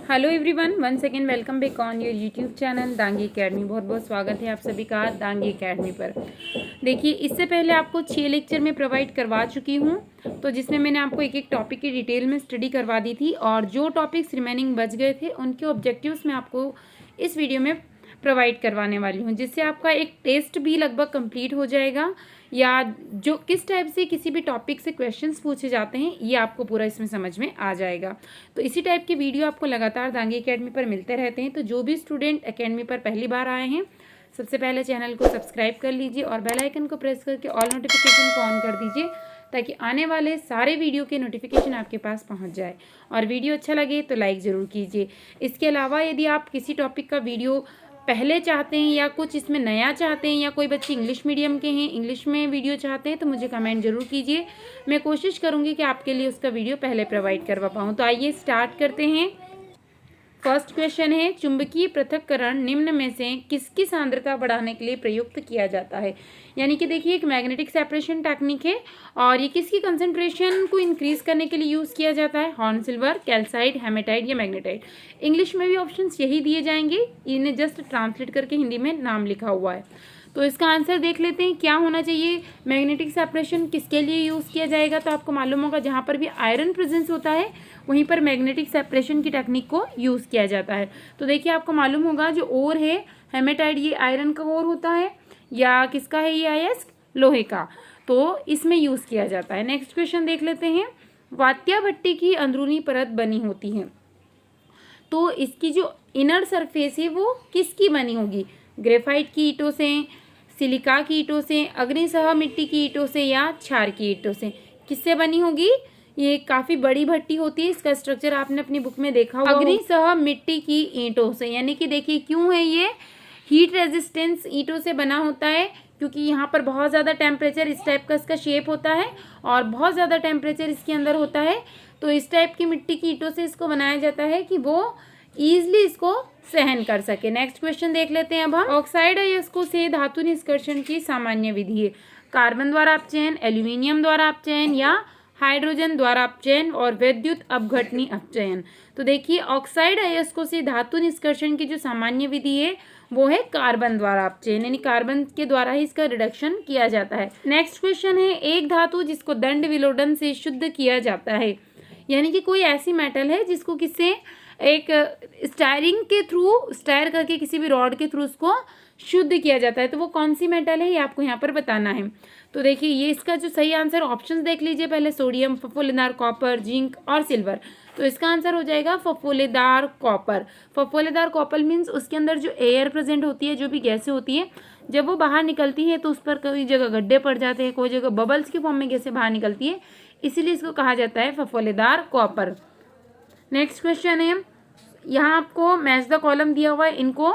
Hello everyone, one second welcome back on your YouTube channel Dangi academy. बहुत बहुत स्वागत है आप सभी का दांगी एकेडमी पर। देखिए, इससे पहले आपको 6 लेक्चर में प्रोवाइड करवा चुकी हूँ, तो जिसमें मैंने आपको एक एक टॉपिक की डिटेल में स्टडी करवा दी थी और जो टॉपिक्स रिमेनिंग बच गए थे उनके ऑब्जेक्टिव्स मैं आपको इस वीडियो में प्रोवाइड करवाने वाली हूँ, जिससे आपका एक टेस्ट भी लगभग कंप्लीट हो जाएगा या जो किस टाइप से किसी भी टॉपिक से क्वेश्चंस पूछे जाते हैं ये आपको पूरा इसमें समझ में आ जाएगा। तो इसी टाइप की वीडियो आपको लगातार दांगी एकेडमी पर मिलते रहते हैं। तो जो भी स्टूडेंट एकेडमी पर पहली बार आए हैं, सबसे पहले चैनल को सब्सक्राइब कर लीजिए और बेल आइकन को प्रेस करके ऑल नोटिफिकेशन को ऑन कर दीजिए, ताकि आने वाले सारे वीडियो के नोटिफिकेशन आपके पास पहुंच जाए। और वीडियो अच्छा लगे तो लाइक ज़रूर कीजिए। इसके अलावा यदि आप किसी टॉपिक का वीडियो पहले चाहते हैं या कुछ इसमें नया चाहते हैं, या कोई बच्चे इंग्लिश मीडियम के हैं, इंग्लिश में वीडियो चाहते हैं, तो मुझे कमेंट जरूर कीजिए। मैं कोशिश करूंगी कि आपके लिए उसका वीडियो पहले प्रोवाइड करवा पाऊँ। तो आइए स्टार्ट करते हैं। फर्स्ट क्वेश्चन है, चुंबकीय पृथक्करण निम्न में से किसकी सांद्रता बढ़ाने के लिए प्रयुक्त किया जाता है। यानी कि देखिए, एक मैग्नेटिक सेपरेशन टेक्निक है और ये किसकी कंसंट्रेशन को इंक्रीज करने के लिए यूज़ किया जाता है। हॉर्न सिल्वर, कैल्साइट, हेमेटाइट या मैग्नेटाइट। इंग्लिश में भी ऑप्शंस यही दिए जाएंगे, इन्हें जस्ट ट्रांसलेट करके हिंदी में नाम लिखा हुआ है। तो इसका आंसर देख लेते हैं क्या होना चाहिए। मैग्नेटिक सेपरेशन किसके लिए यूज़ किया जाएगा, तो आपको मालूम होगा जहाँ पर भी आयरन प्रेजेंस होता है वहीं पर मैग्नेटिक सेपरेशन की टेक्निक को यूज़ किया जाता है। तो देखिए, आपको मालूम होगा जो ओर है हेमेटाइट, ये आयरन का ओर होता है या किसका है, ये अयस्क लोहे का, तो इसमें यूज़ किया जाता है। नेक्स्ट क्वेश्चन देख लेते हैं। वात्या भट्टी की अंदरूनी परत बनी होती है, तो इसकी जो इनर सरफेस है वो किसकी बनी होगी। ग्रेफाइट की ईंटों से, सिलिका की ईंटों से, अग्निसह मिट्टी की ईंटों से या क्षार की ईंटों से, किससे बनी होगी। ये काफ़ी बड़ी भट्टी होती है, इसका स्ट्रक्चर आपने अपनी बुक में देखा होगा। अग्निसह मिट्टी की ईंटों से, यानी कि देखिए क्यों है ये हीट रेजिस्टेंस ईंटों से बना होता है, क्योंकि यहाँ पर बहुत ज़्यादा टेम्परेचर, इस टाइप का इसका शेप होता है और बहुत ज़्यादा टेम्परेचर इसके अंदर होता है। तो इस टाइप की मिट्टी की ईंटों से इसको बनाया जाता है कि वो ईजिली इसको सहन कर सके। नेक्स्ट क्वेश्चन देख लेते हैं अब हम। ऑक्साइड अयस्कों से धातु निष्कर्षण की सामान्य विधि है। कार्बन द्वारा अपचयन, एल्यूमिनियम द्वारा अपचयन या हाइड्रोजन द्वारा अपचयन और विद्युत अपघटनी अपचयन। तो देखिए, ऑक्साइड अयस्कों से धातु निष्कर्षण की जो सामान्य विधि है वो है कार्बन द्वारा अपचयन, यानी कार्बन के द्वारा ही इसका रिडक्शन किया जाता है। नेक्स्ट क्वेश्चन है, एक धातु जिसको दंड विलोडन से शुद्ध किया जाता है। यानी कि कोई ऐसी मेटल है जिसको किससे, एक स्टायरिंग के थ्रू, स्टायर करके किसी भी रॉड के थ्रू उसको शुद्ध किया जाता है, तो वो कौन सी मेटल है ये आपको यहाँ पर बताना है। तो देखिए, ये इसका जो सही आंसर, ऑप्शंस देख लीजिए पहले। सोडियम, फफोलेदार कॉपर, जिंक और सिल्वर। तो इसका आंसर हो जाएगा फफोलेदार कॉपर। फफोलेदार कॉपर मीन्स उसके अंदर जो एयर प्रेजेंट होती है, जो भी गैसें होती है, जब वो बाहर निकलती है तो उस पर कई जगह गड्ढे पड़ जाते हैं, कोई जगह बबल्स की फॉर्म में गैसें बाहर निकलती है, इसीलिए इसको कहा जाता है फफोलेदार कॉपर। नेक्स्ट क्वेश्चन है, यहाँ आपको मैच द कॉलम दिया हुआ है, इनको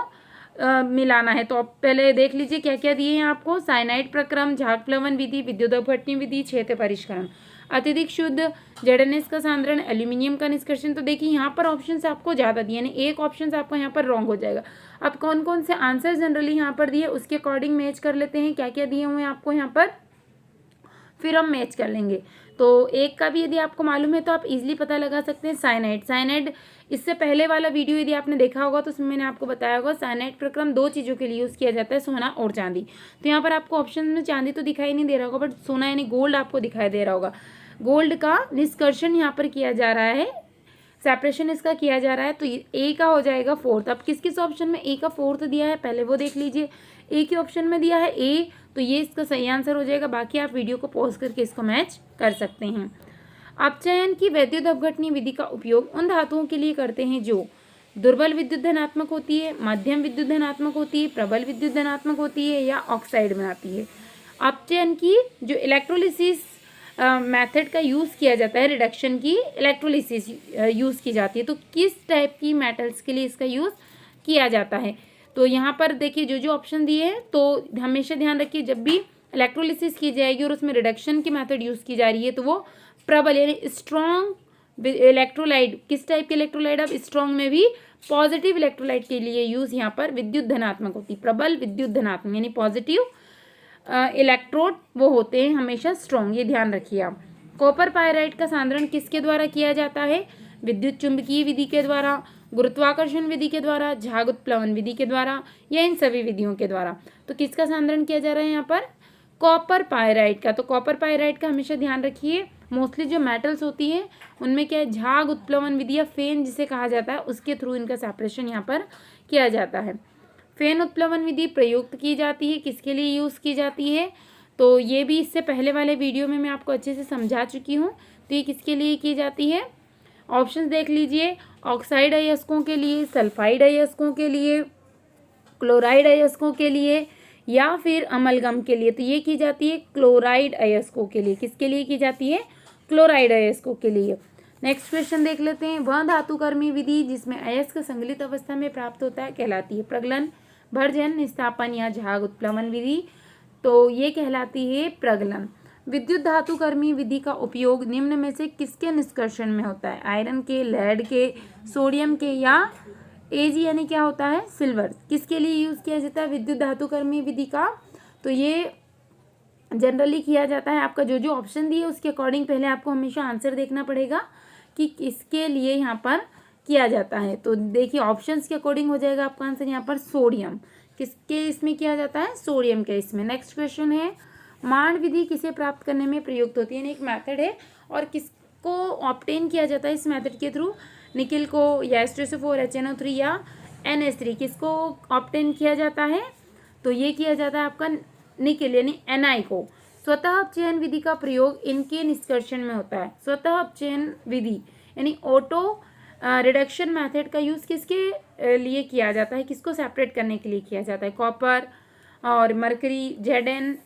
मिलाना है। तो आप पहले देख लीजिए क्या क्या दिए हैं आपको। साइनाइड प्रक्रम, झाग प्लवन विधि, विद्युत अपघटनी विधि, क्षेत्र परिष्करण, अत्यधिक शुद्ध, जेडएनएस का सांद्रण, एल्यूमिनियम का निष्कर्षण। तो देखिए, यहाँ पर ऑप्शंस आपको ज़्यादा दिए, यानी एक ऑप्शन आपको यहाँ पर रॉन्ग हो जाएगा। अब कौन कौन से आंसर जनरली यहाँ पर दिए उसके अकॉर्डिंग मैच कर लेते हैं, क्या क्या दिए हुए हैं आपको यहाँ पर, फिर हम मैच कर लेंगे। तो एक का भी यदि आपको मालूम है तो आप इजीली पता लगा सकते हैं। साइनाइड, साइनाइड इससे पहले वाला वीडियो यदि आपने देखा होगा तो उसमें मैंने आपको बताया होगा, साइनाइड प्रक्रम 2 चीज़ों के लिए यूज़ किया जाता है, सोना और चांदी। तो यहाँ पर आपको ऑप्शन में चांदी तो दिखाई नहीं दे रहा होगा, बट सोना यानी गोल्ड आपको दिखाई दे रहा होगा। गोल्ड का निष्कर्षण यहाँ पर किया जा रहा है, सेपरेशन इसका किया जा रहा है, तो ए का हो जाएगा 4th। अब किस किस ऑप्शन में ए का 4th दिया है पहले वो देख लीजिए। ए के ऑप्शन में दिया है ए, तो ये इसका सही आंसर हो जाएगा। बाकी आप वीडियो को पॉज करके इसको मैच कर सकते हैं। अपचयन की वैद्युत अपघटनी विधि का उपयोग उन धातुओं के लिए करते हैं जो दुर्बल विद्युत धनात्मक होती है, मध्यम विद्युत धनात्मक होती है, प्रबल विद्युत धनात्मक होती है या ऑक्साइड बनाती है। अपचयन की जो इलेक्ट्रोलिसिस मेथड का यूज़ किया जाता है, रिडक्शन की इलेक्ट्रोलिसिस यूज़ की जाती है, तो किस टाइप की मेटल्स के लिए इसका यूज़ किया जाता है। तो यहाँ पर देखिए जो जो ऑप्शन दिए हैं, तो हमेशा ध्यान रखिए जब भी इलेक्ट्रोलिसिस की जाएगी और उसमें रिडक्शन की मेथड यूज़ की जा रही है तो वो प्रबल यानी स्ट्रॉन्ग इलेक्ट्रोलाइट, किस टाइप के इलेक्ट्रोलाइट, अब स्ट्रॉन्ग में भी पॉजिटिव इलेक्ट्रोलाइट के लिए यूज़ यहाँ पर विद्युत धनात्मक होती है। प्रबल विद्युत धनात्मक यानी पॉजिटिव इलेक्ट्रोड वो होते हैं हमेशा स्ट्रॉन्ग, ये ध्यान रखिए आप। कॉपर पायराइट का सांद्रण किसके द्वारा किया जाता है, विद्युत चुंबकीय विधि के द्वारा, गुरुत्वाकर्षण विधि के द्वारा, झाग उत्प्लवन विधि के द्वारा, या इन सभी विधियों के द्वारा। तो किसका सांद्रण किया जा रहा है यहाँ पर? कॉपर पायराइट का। तो कॉपर पायराइट का हमेशा ध्यान रखिए, मोस्टली जो मेटल्स होती हैं उनमें क्या है, झाग उत्प्लवन विधि या फेन जिसे कहा जाता है उसके थ्रू इनका सेपरेशन यहाँ पर किया जाता है। फेन उत्प्लवन विधि प्रयुक्त की जाती है, किसके लिए यूज़ की जाती है? तो ये भी इससे पहले वाले वीडियो में मैं आपको अच्छे से समझा चुकी हूँ। तो ये किसके लिए की जाती है? ऑप्शन देख लीजिए, ऑक्साइड अयस्कों के लिए, सल्फाइड अयस्कों के लिए, क्लोराइड अयस्कों के लिए, या फिर अमलगम के लिए। तो ये की जाती है क्लोराइड अयस्कों के लिए। किसके लिए की जाती है? क्लोराइड अयस्कों के लिए। नेक्स्ट क्वेश्चन देख लेते हैं। वह धातुकर्मी विधि जिसमें अयस्क संगलित अवस्था में प्राप्त होता है कहलाती है प्रगलन, भर्जन, निस्तापन या झाग उत्प्लवन विधि। तो ये कहलाती है प्रगलन। विद्युत धातुकर्मी विधि का उपयोग निम्न में से किसके निष्कर्षण में होता है? आयरन के, लेड के, सोडियम के, या एजी यानी क्या होता है? सिल्वर। किसके लिए यूज़ किया जाता है विद्युत धातुकर्मी विधि का? तो ये जनरली किया जाता है, आपका जो जो ऑप्शन दिए उसके अकॉर्डिंग पहले आपको हमेशा आंसर देखना पड़ेगा कि किसके लिए यहाँ पर किया जाता है। तो देखिए ऑप्शंस के अकॉर्डिंग हो जाएगा आपका आंसर यहाँ पर सोडियम। किसके इसमें किया जाता है? सोडियम के इसमें। नेक्स्ट क्वेश्चन है, मान विधि किसे प्राप्त करने में प्रयुक्त होती है? एक मेथड है और किसको ऑब्टेन किया जाता है इस मेथड के थ्रू? निकिल को, या H2SO4 HNO3 या NH3, किसको ऑब्टेन किया जाता है? तो ये किया जाता है आपका निकिल यानी Na को। स्वतः अपचयन विधि का प्रयोग इनके निष्कर्षण में होता है। स्वतः अपचयन विधि यानी ऑटो रिडक्शन मेथड का यूज़ किसके लिए किया जाता है? किसको सेपरेट करने के लिए किया जाता है? कॉपर और मरकरी, Zn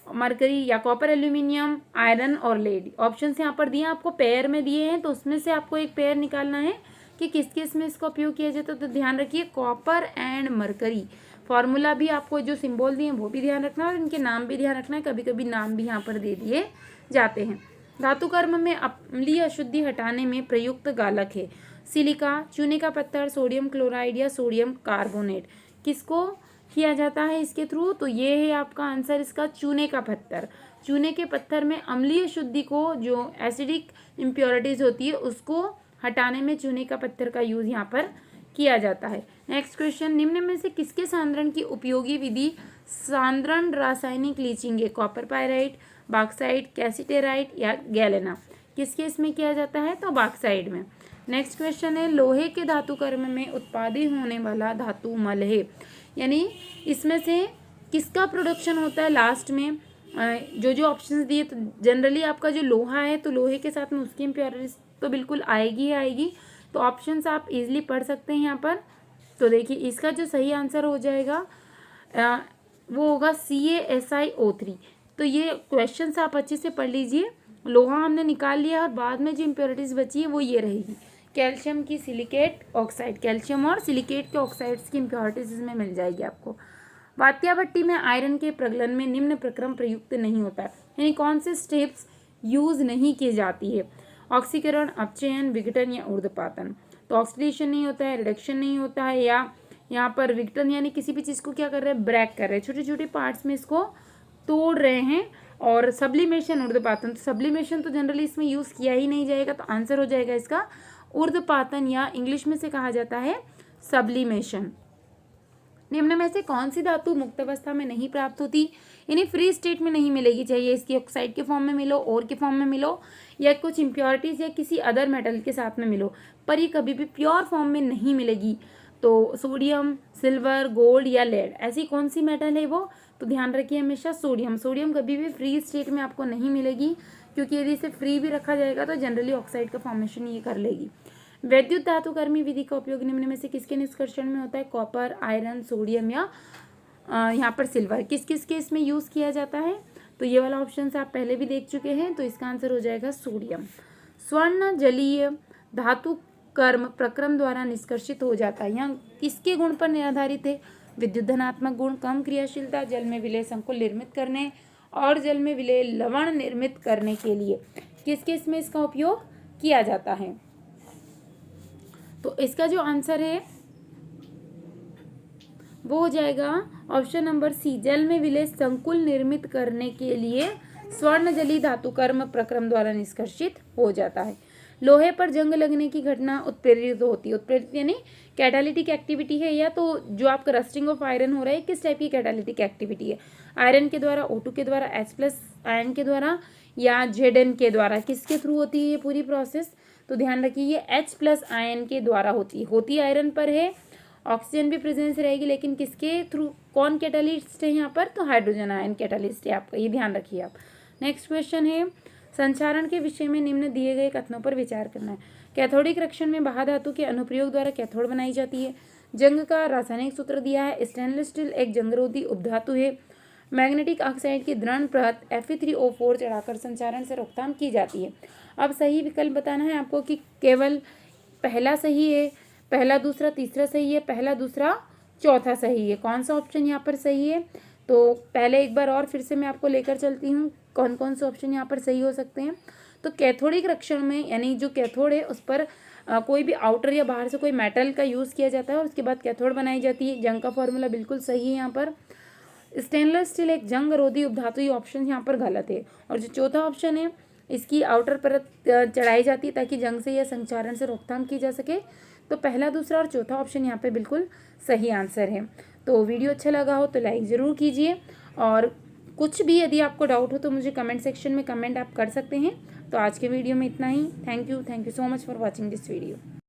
मरकरी, या कॉपर एल्यूमिनियम, आयरन और लेड। ऑप्शंस यहाँ पर दिए, आपको पेयर में दिए हैं, तो उसमें से आपको एक पेयर निकालना है कि किस किस में इसका उपयोग किया जाता है। तो ध्यान रखिए कॉपर एंड मरकरी। फॉर्मूला भी आपको जो सिंबल दिए हैं वो भी ध्यान रखना है और इनके नाम भी ध्यान रखना है। कभी कभी नाम भी यहाँ पर दे दिए जाते हैं। धातुकर्म में अम्लीय अशुद्धि हटाने में प्रयुक्त गालक है सिलिका, चूने का पत्थर, सोडियम क्लोराइड या सोडियम कार्बोनेट। किसको किया जाता है इसके थ्रू? तो ये है आपका आंसर इसका, चूने का पत्थर। चूने के पत्थर में अम्लीय शुद्धि को, जो एसिडिक इम्प्योरिटीज होती है उसको हटाने में चूने का पत्थर का यूज यहाँ पर किया जाता है। नेक्स्ट क्वेश्चन, निम्न में से किसके सांद्रण की उपयोगी विधि सांद्रण रासायनिक लीचिंग है? कॉपर पायराइट, बॉक्साइट, कैसिटेराइट या गैलेना। किसके इसमें किया जाता है? तो बॉक्साइट में। नेक्स्ट क्वेश्चन है, लोहे के धातुकर्म में उत्पादित होने वाला धातु मल है, यानी इसमें से किसका प्रोडक्शन होता है लास्ट में? जो जो ऑप्शंस दिए, तो जनरली आपका जो लोहा है तो लोहे के साथ में उसकी इम्प्योरिटीज तो बिल्कुल आएगी ही आएगी। तो ऑप्शंस आप इजीली पढ़ सकते हैं यहाँ पर। तो देखिए इसका जो सही आंसर हो जाएगा वो होगा CaSiO3। तो ये क्वेश्चन आप अच्छे से पढ़ लीजिए। लोहा हमने निकाल लिया और बाद में जो इम्प्योरिटीज बची है वो ये रहेगी, कैल्शियम की सिलिकेट ऑक्साइड। कैल्शियम और सिलिकेट के ऑक्साइड्स की इम्प्योरिटीज इसमें मिल जाएगी आपको। वात्या भट्टी में आयरन के प्रगलन में निम्न प्रक्रम प्रयुक्त नहीं होता है, यानी कौन से स्टेप्स यूज नहीं की जाती है? ऑक्सीकरण, अपचयन, विघटन या ऊर्ध्वपातन। तो ऑक्सीडेशन नहीं होता है, रिडक्शन नहीं होता है, या यहाँ पर विघटन यानी किसी भी चीज़ को क्या कर रहे हैं? ब्रेक कर रहे हैं, छोटे छोटे पार्ट्स में इसको तोड़ रहे हैं। और सब्लिमेशन, ऊर्ध्वपातन। तो सब्लिमेशन तो जनरली इसमें यूज़ किया ही नहीं जाएगा, तो आंसर हो जाएगा इसका ऊर्ध्वपातन, या इंग्लिश में से कहा जाता है सब्लिमेशन। निम्न में से कौन सी धातु मुक्त अवस्था में नहीं प्राप्त होती, यानी फ्री स्टेट में नहीं मिलेगी? चाहिए इसकी ऑक्साइड के फॉर्म में मिलो, और के फॉर्म में मिलो, या कुछ इम्प्योरिटीज या किसी अदर मेटल के साथ में मिलो, पर ये कभी भी प्योर फॉर्म में नहीं मिलेगी। तो सोडियम, सिल्वर, गोल्ड या लेड, ऐसी कौन सी मेटल है वो? तो ध्यान रखिए हमेशा सोडियम। सोडियम कभी भी फ्री स्टेट में आपको नहीं मिलेगी, क्योंकि यदि इसे फ्री भी रखा जाएगा तो जनरली ऑक्साइड का फॉर्मेशन ये कर लेगी। वैद्युत धातुकर्मी विधि का उपयोग निम्न में से किसके निष्कर्षण में होता है? कॉपर, आयरन, सोडियम या यहाँ पर सिल्वर। किस किस केस में यूज़ किया जाता है? तो ये वाला ऑप्शन आप पहले भी देख चुके हैं, तो इसका आंसर हो जाएगा सोडियम। स्वर्ण जलीय धातु कर्म प्रक्रम द्वारा निष्कर्षित हो जाता है, यहाँ किसके गुण पर आधारित है? विद्युत धनात्मक गुण, कम क्रियाशीलता, जल में विलय संकुल निर्मित करने और जल में विलय लवण निर्मित करने के लिए किस किस में इसका उपयोग किया जाता है? तो इसका जो आंसर है वो हो जाएगा ऑप्शन नंबर सी, जल में विलय संकुल निर्मित करने के लिए स्वर्ण जली धातुकर्म प्रक्रम द्वारा निष्कर्षित हो जाता है। लोहे पर जंग लगने की घटना उत्प्रेरित होती है। उत्प्रेरित यानी कैटालिटिक एक्टिविटी है, या तो जो आपका रस्टिंग ऑफ आयरन हो रहा है किस टाइप की कैटालिटिक एक्टिविटी है, आयरन के द्वारा, O2 के द्वारा, H+ आयन के द्वारा, या Zn के द्वारा, किसके थ्रू होती है ये पूरी प्रोसेस? तो ध्यान रखिए ये H+ आयन के द्वारा होती आयरन पर है, ऑक्सीजन भी प्रेजेंस रहेगी, लेकिन किसके थ्रू, कौन कैटालिस्ट है यहाँ पर? तो हाइड्रोजन आयन कैटालिस्ट है आपका, ये ध्यान रखिए आप। नेक्स्ट क्वेश्चन है, संचारण के विषय में निम्न दिए गए कथनों पर विचार करना है। कैथोडिक रक्षण में बाह्य धातु के अनुप्रयोग द्वारा कैथोड बनाई जाती है। जंग का रासायनिक सूत्र दिया है। स्टेनलेस स्टील एक जंगरोधी उपधातु है। मैग्नेटिक ऑक्साइड की दृढ़ परत Fe3O4 चढ़ाकर संचारण से रोकथाम की जाती है। अब सही विकल्प बताना है आपको कि केवल पहला सही है, पहला दूसरा तीसरा सही है, पहला दूसरा चौथा सही है। कौन सा ऑप्शन यहाँ पर सही है? तो पहले एक बार और फिर से मैं आपको लेकर चलती हूँ कौन कौन से ऑप्शन यहाँ पर सही हो सकते हैं। तो कैथोडिक रक्षण में, यानी जो कैथोड है उस पर कोई भी आउटर या बाहर से कोई मेटल का यूज़ किया जाता है और उसके बाद कैथोड बनाई जाती है। जंग का फॉर्मूला बिल्कुल सही है यहाँ पर। स्टेनलेस स्टील एक जंग रोधी उपधातु, ये ऑप्शन यहाँ पर गलत है। और जो चौथा ऑप्शन है, इसकी आउटर परत चढ़ाई जाती है ताकि जंग से या संचारण से रोकथाम की जा सके। तो पहला, दूसरा और चौथा ऑप्शन यहाँ पे बिल्कुल सही आंसर है। तो वीडियो अच्छा लगा हो तो लाइक ज़रूर कीजिए, और कुछ भी यदि आपको डाउट हो तो मुझे कमेंट सेक्शन में कमेंट आप कर सकते हैं। तो आज के वीडियो में इतना ही। Thank you so much for watching this video.